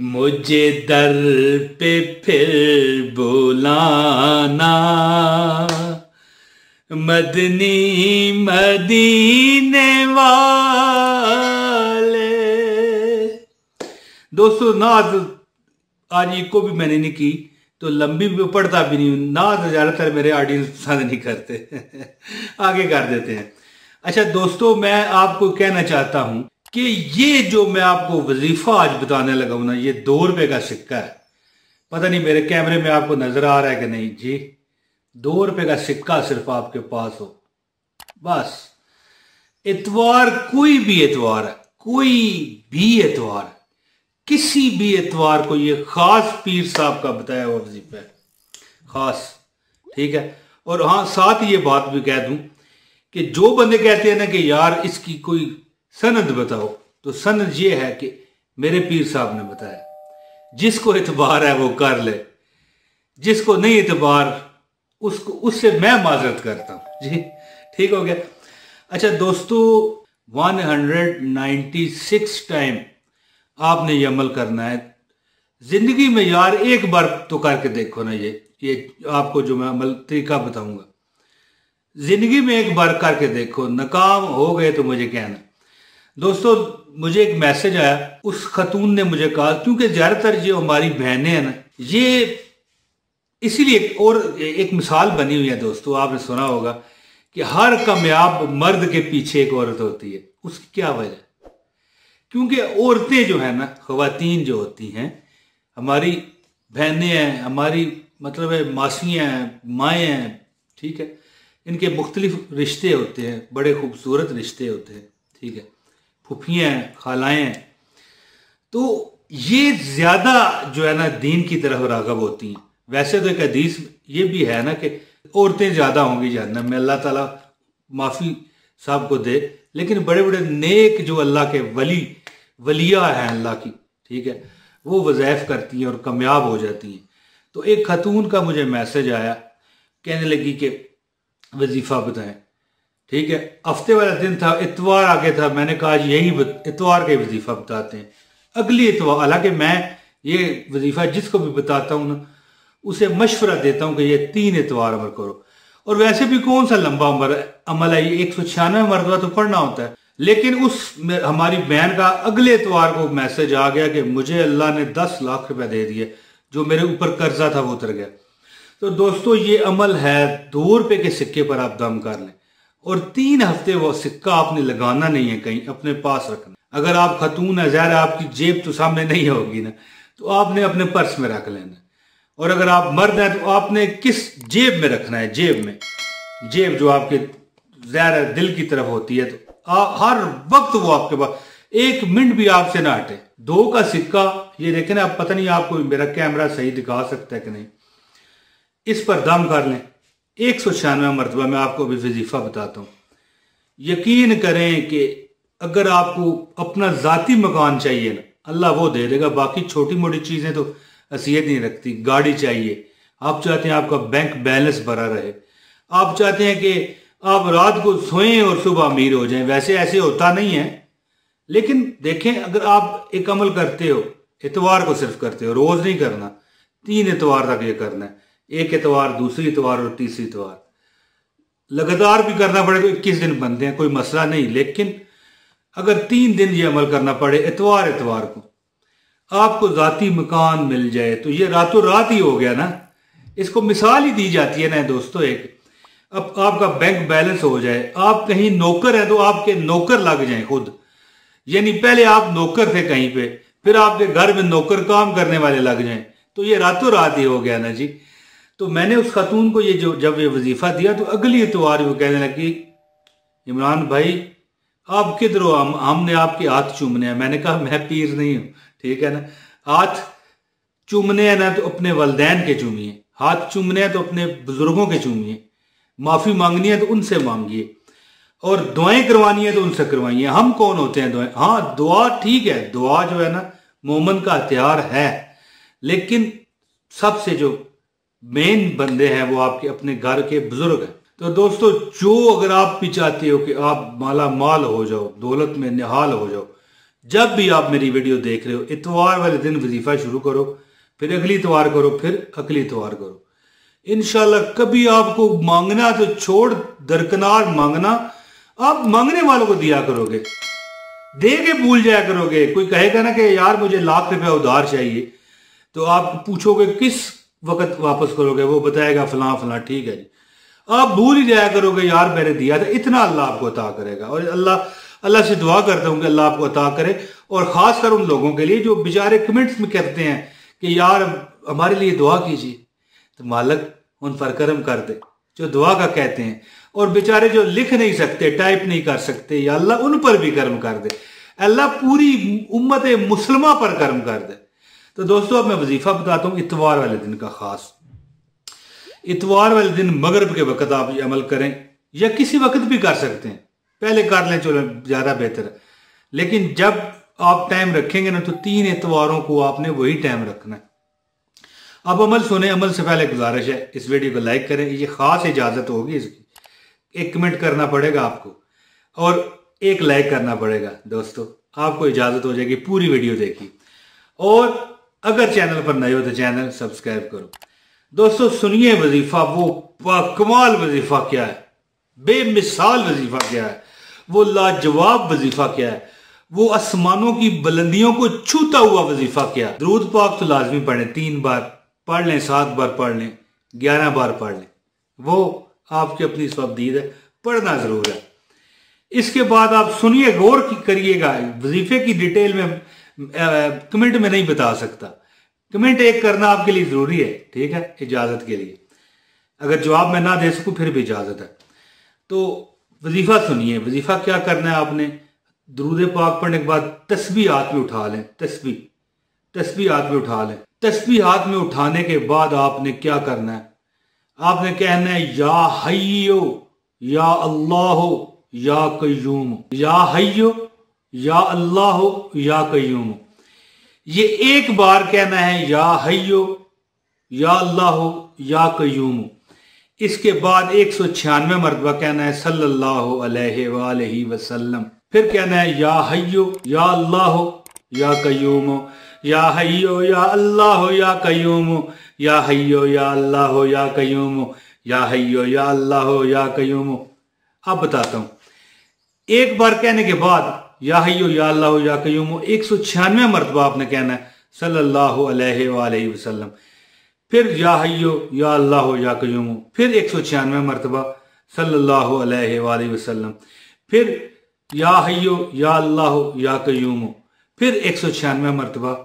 मुझे दर पे फिर बुलाना, मदनी मदीने वाले। दोस्तों नाज आज को भी मैंने नहीं की, तो लंबी भी पढ़ता भी नहीं, नाज ज़्यादातर मेरे ऑडियंस पसंद नहीं करते आगे कर देते हैं। अच्छा दोस्तों, मैं आपको कहना चाहता हूं कि ये जो मैं आपको वजीफा आज बताने लगा हूं ना, ये 2 रुपए का सिक्का है। पता नहीं मेरे कैमरे में आपको नजर आ रहा है कि नहीं जी। 2 रुपए का सिक्का सिर्फ आपके पास हो बस। इतवार, कोई भी इतवार है, कोई भी इतवार, किसी भी इतवार को ये खास पीर साहब का बताया हुआ वजीफा है, खास, ठीक है। और हाँ, साथ ये बात भी कह दूं कि जो बंदे कहते हैं ना कि यार इसकी कोई सनद बताओ, तो सनद ये है कि मेरे पीर साहब ने बताया। जिसको इतबार है वो कर ले, जिसको नहीं इतबार उसको, उससे मैं माजरत करता हूं जी। ठीक हो गया। अच्छा दोस्तों, 196 टाइम आपने ये अमल करना है जिंदगी में यार। एक बार तो करके देखो ना, ये आपको जो मैं अमल तरीका बताऊंगा, जिंदगी में एक बार करके देखो। नाकाम हो गए तो मुझे कहना। दोस्तों मुझे एक मैसेज आया, उस खतून ने मुझे कहा, क्योंकि ज्यादातर जो हमारी बहनें हैं ना, ये इसीलिए, और एक मिसाल बनी हुई है दोस्तों, आपने सुना होगा कि हर कामयाब मर्द के पीछे एक औरत होती है। उसकी क्या वजह? क्योंकि औरतें जो है ना, ख्वातीन जो होती हैं, हमारी बहनें हैं, हमारी मतलब है मासियाँ हैं, माएँ हैं, ठीक है। इनके मुख्तलिफ रिश्ते होते हैं, बड़े खूबसूरत रिश्ते होते हैं, ठीक है। फुफियाँ हैं, खालाएँ हैं, तो ये ज़्यादा जो है ना दीन की तरफ राग़िब होती हैं। वैसे तो एक हदीस ये भी है ना कि औरतें ज़्यादा होंगी जहन्नम में, अल्लाह ताला माफ़ी साहब को दे, लेकिन बड़े बड़े नेक जो अल्लाह के वलिया हैं अल्लाह की, ठीक है, वो वज़ाइफ करती हैं और कामयाब हो जाती हैं। तो एक खतून का मुझे मैसेज आया, कहने लगी कि वजीफ़ा बताएं, ठीक है। हफ्ते वाला दिन था, इतवार आगे था, मैंने कहा यही इतवार के वजीफ़ा बताते हैं। अगली इतवार, हालांकि मैं ये वजीफ़ा जिसको भी बताता हूँ ना, उसे मशवरा देता हूँ कि ये 3 इतवार अमल करो। और वैसे भी कौन सा लंबा अमल है, ये 196 मरतबा तो पढ़ना होता है। लेकिन उस हमारी बहन का अगले इतवार को मैसेज आ गया कि मुझे अल्लाह ने 10 लाख रुपए दे दिए, जो मेरे ऊपर कर्जा था वो उतर गया। तो दोस्तों ये अमल है, 2 रुपए के सिक्के पर आप दम कर लें, और 3 हफ्ते वो सिक्का आपने लगाना नहीं है, कहीं अपने पास रखना। अगर आप खतून है, ज़ाहिर आपकी जेब तो सामने नहीं होगी ना, तो आपने अपने पर्स में रख लेना। और अगर आप मर्द हैं तो आपने किस जेब में रखना है, जेब में, जेब जो आपके ज़ाहिर दिल की तरफ होती है, तो हर वक्त वो आपके पास, 1 मिनट भी आपसे ना हटे। 2 का सिक्का, ये देखें ना, आप पता नहीं आपको मेरा कैमरा सही दिखा सकता है कि नहीं, इस पर दम कर लें 196 मरतबा। मैं आपको अभी वजीफा बताता हूँ। यकीन करें कि अगर आपको अपना ज़ाती मकान चाहिए ना, अल्लाह वो दे देगा। बाकी छोटी मोटी चीज़ें तो हैसियत नहीं रखती। गाड़ी चाहिए, आप चाहते हैं आपका बैंक बैलेंस भरा रहे, आप चाहते हैं कि आप रात को सोएं और सुबह अमीर हो जाएं। वैसे ऐसे होता नहीं है, लेकिन देखें, अगर आप एक अमल करते हो, इतवार को सिर्फ करते हो, रोज नहीं करना, 3 इतवार तक ये करना है। 1 इतवार, दूसरी इतवार और तीसरी इतवार, लगातार भी करना पड़े तो 21 दिन बनते हैं, कोई मसला नहीं। लेकिन अगर 3 दिन ये अमल करना पड़े, इतवार को आपको ज़ाती मकान मिल जाए, तो ये रातों रात ही हो गया ना। इसको मिसाल ही दी जाती है ना दोस्तों, एक अब आपका बैंक बैलेंस हो जाए, आप कहीं नौकर हैं तो आपके नौकर लग जाएं खुद, यानी पहले आप नौकर थे कहीं पे, फिर आपके घर में नौकर काम करने वाले लग जाएं, तो ये रातों रात ही हो गया ना जी। तो मैंने उस खतून को ये जब ये वजीफा दिया, तो अगली इतवार वो कहने लगी, इमरान भाई आप किधर हो, हमने आपके हाथ चूमने हैं। मैंने कहा मैं पीर नहीं हूं, ठीक है ना। हाथ चूमने हैं ना तो अपने वलदैन के चूमिए, हाथ चूमने हैं तो अपने बुजुर्गों के चूमिए, माफी मांगनी है तो उनसे मांगिए, और दुआएं करवानी है तो उनसे करवाइए। हम कौन होते हैं दुआएं? हाँ दुआ ठीक है, दुआ जो है ना मोमन का हथियार है, लेकिन सबसे जो मेन बंदे हैं वो आपके अपने घर के बुजुर्ग हैं। तो दोस्तों, जो अगर आप भी चाहते हो कि आप माला माल हो जाओ, दौलत में निहाल हो जाओ, जब भी आप मेरी वीडियो देख रहे हो, इतवार वाले दिन वजीफा शुरू करो, फिर अगली इतवार करो, फिर अगली इतवार करो। इंशाल्लाह कभी आपको मांगना तो छोड़, दरकिनार मांगना, आप मांगने वालों को दिया करोगे, दे के भूल जाया करोगे। कोई कहेगा ना कि यार मुझे ₹1,00,000 उधार चाहिए, तो आप पूछोगे किस वक्त वापस करोगे, वो बताएगा फलां फलां, ठीक है जी। आप भूल ही जाया करोगे यार मैंने दिया था, इतना अल्लाह आपको अता करेगा। और अल्लाह से दुआ करता हूँ कि अल्लाह आपको अता करे, और खासकर उन लोगों के लिए जो बेचारे कमेंट्स में कहते हैं कि यार हमारे लिए दुआ कीजिए, तो मालिक उन पर करम कर दे जो दुआ का कहते हैं। और बेचारे जो लिख नहीं सकते, टाइप नहीं कर सकते, या अल्लाह उन पर भी करम कर दे, अल्लाह पूरी उम्मत मुसलमा पर करम कर दे। तो दोस्तों अब मैं वजीफा बताता हूँ इतवार वाले दिन का। खास इतवार वाले दिन मगरिब के वक्त आप ये अमल करें, या किसी वक्त भी कर सकते हैं, पहले कर लें चलो ज़्यादा बेहतर है। लेकिन जब आप टाइम रखेंगे ना, तो 3 इतवारों को आपने वही टाइम रखना है। अब अमल सुने, अमल से पहले गुजारिश है इस वीडियो को लाइक करें, ये खास इजाज़त होगी इसकी। एक कमेंट करना पड़ेगा आपको और एक लाइक करना पड़ेगा। दोस्तों आपको इजाज़त हो जाएगी, पूरी वीडियो देखी। और अगर चैनल पर नए हो तो चैनल सब्सक्राइब करो। दोस्तों सुनिए वजीफा, वो कमाल वजीफा क्या है, बेमिसाल वजीफा क्या है, वो लाजवाब वजीफा क्या है, वो आसमानों की बुलंदियों को छूता हुआ वजीफा क्या है। दुरूद पाक तो लाजमी पढ़ें, 3 बार पढ़ लें, 7 बार पढ़ लें, 11 बार पढ़ लें, वो आपकी अपनी स्वबदीद है, पढ़ना जरूर है। इसके बाद आप सुनिए, गौर करिएगा, वजीफे की डिटेल में कमेंट में नहीं बता सकता, कमेंट एक करना आपके लिए जरूरी है, ठीक है, इजाजत के लिए। अगर जवाब मैं ना दे सकूं फिर भी इजाजत है। तो वजीफा सुनिए, वजीफा क्या करना है आपने, दुरूद पाक पढ़ने के बाद तस्बीह हाथ में उठा लें, तस्बीह हाथ में उठा लें। तस्बीह हाथ में उठाने के बाद आपने क्या करना है, आपने कहना है या हय्यो या अल्लाह या कय्यूम, या हय्यो या अल्लाह या कय्यूम। ये एक बार कहना है, या हय्यो या अल्लाह या कय्यूम। इसके बाद 196 मरतबा कहना है सल्लल्लाहु अलैहि वसल्लम। फिर कहना है या हय्यो या अल्लाह या कय्यूम, या हय्यो या अल्लाह या कय्यूम, या हय्यो या अल्लाह या कय्यूम, या हय्यो या अल्लाह या कय्यूम। अब बताता हूं, एक बार कहने के बाद या हय्यो या अल्लाह या कय्यूम 196 मरतबा आपने कहना है सल्लल्लाहु अलैहि वसल्लम। फिर या हय्यो या अल्लाह या कय्यूम, फिर 196 मरतबा सल्लल्लाहु अलैहि वसल्लम। फिर या हय्यो या अल्लाह या कय्यूम, फिर 196 मरतबा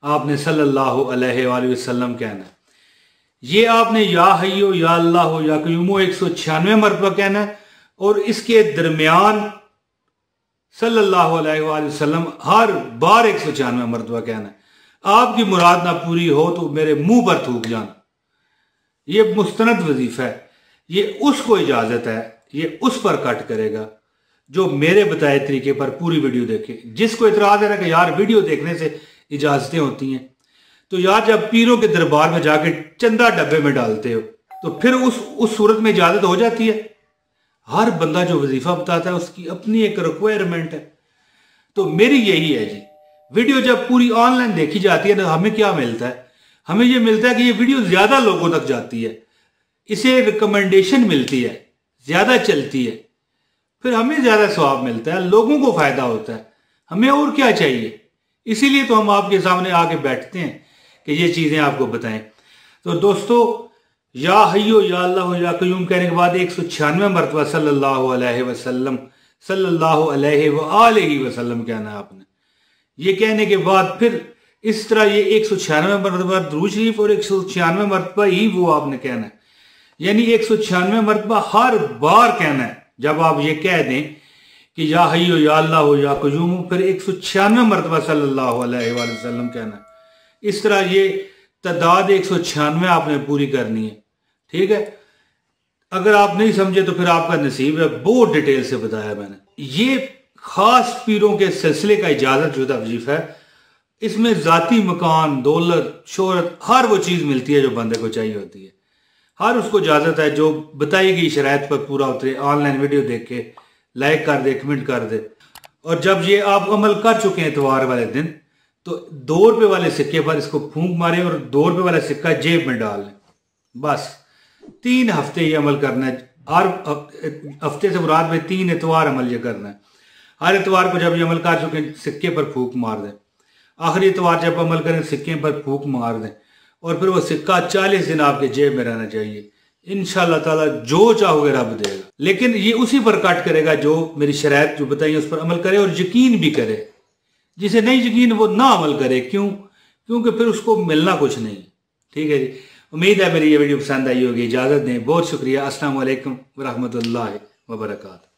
आपने सल्लल्लाहु अलैहि वसल्लम कहना है। ये आपने या हय्यो या अल्लाह या कय्यूम 196 मरतबा कहना है, और इसके दरमियान सल्लल्लाहु अलैहि वसल्लम हर बार 196 मरतबा कहना है। आपकी मुराद ना पूरी हो तो मेरे मुंह पर थूक जाना। ये मुस्तनद वजीफा है, ये उसको इजाजत है, ये उस पर कट करेगा जो मेरे बताए तरीके पर पूरी वीडियो देखे। जिसको इतराज है ना कि यार वीडियो देखने से इजाजतें होती हैं, तो यार जब पीरों के दरबार में जाके चंदा डब्बे में डालते हो तो फिर उस सूरत में इजाजत हो जाती है। हर बंदा जो वजीफा बताता है उसकी अपनी एक रिक्वायरमेंट है। तो मेरी यही है जी, वीडियो जब पूरी ऑनलाइन देखी जाती है ना, हमें क्या मिलता है, हमें ये मिलता है कि ये वीडियो ज्यादा लोगों तक जाती है, इसे रिकमेंडेशन मिलती है, ज्यादा चलती है, फिर हमें ज्यादा सवाब मिलता है, लोगों को फायदा होता है। हमें और क्या चाहिए? इसीलिए तो हम आपके सामने आके बैठते हैं कि ये चीजें आपको बताएं। तो दोस्तों या हय्यो या अल्लाह या कय्यूम कहने के बाद 196 मरतबा सल्लल्लाहु अलैहि वसल्लम कहना है आपने। ये कहने के बाद फिर इस तरह ये 196 मरतबा दुरूद शरीफ और 196 मरतबा ही वो आपने कहना है, यानी 196 मरतबा हर बार कहना है। जब आप ये कह दें कि या हय्यो या अल्लाह या कय्यूम, फिर 196 मरतबा सल्लल्लाहु अलैहि वसल्लम कहना है। इस तरह ये तादाद 196 आपने पूरी करनी है, ठीक है। अगर आप नहीं समझे तो फिर आपका नसीब है, बहुत डिटेल से बताया मैंने। ये खास पीरों के सिलसिले का इजाजत शुदा वजीफा है। इसमें जाती मकान, दौलत, शोहरत, हर वो चीज मिलती है जो बंदे को चाहिए होती है। हर उसको इजाजत है जो बताई गई शराइत पर पूरा उतरे, ऑनलाइन वीडियो देख के लाइक कर दे, कमेंट कर दे। और जब ये आप अमल कर चुके हैं इतवार वाले दिन, तो 2 रुपये वाले सिक्के पर इसको फूंक मारें और 2 रुपये वाला सिक्का जेब में डाल लें। बस 3 हफ्ते ये अमल करना है। हर हफ्ते से मुराद में 3 इतवार अमल ये करना है। हर इतवार को जब ये अमल कर चुके हैं सिक्के पर फूंक मार दें। आखिरी इतवार जब अमल करें सिक्के पर फूंक मार दें और फिर वो सिक्का 40 दिन आपके जेब में रहना चाहिए। इंशाअल्लाह ताला जो चाहोगे रब देगा, लेकिन ये उसी पर कट करेगा जो मेरी शराइत जो बताइए उस पर अमल करे और यकीन भी करे। जिसे नहीं यकीन वो ना अमल करे। क्यों? क्योंकि फिर उसको मिलना कुछ नहीं। ठीक है जी, उम्मीद है मेरी ये वीडियो पसंद आई होगी। इजाज़त दें, बहुत शुक्रिया। अस्सलाम वालेकुम व रहमतुल्लाहि व बरकातहू।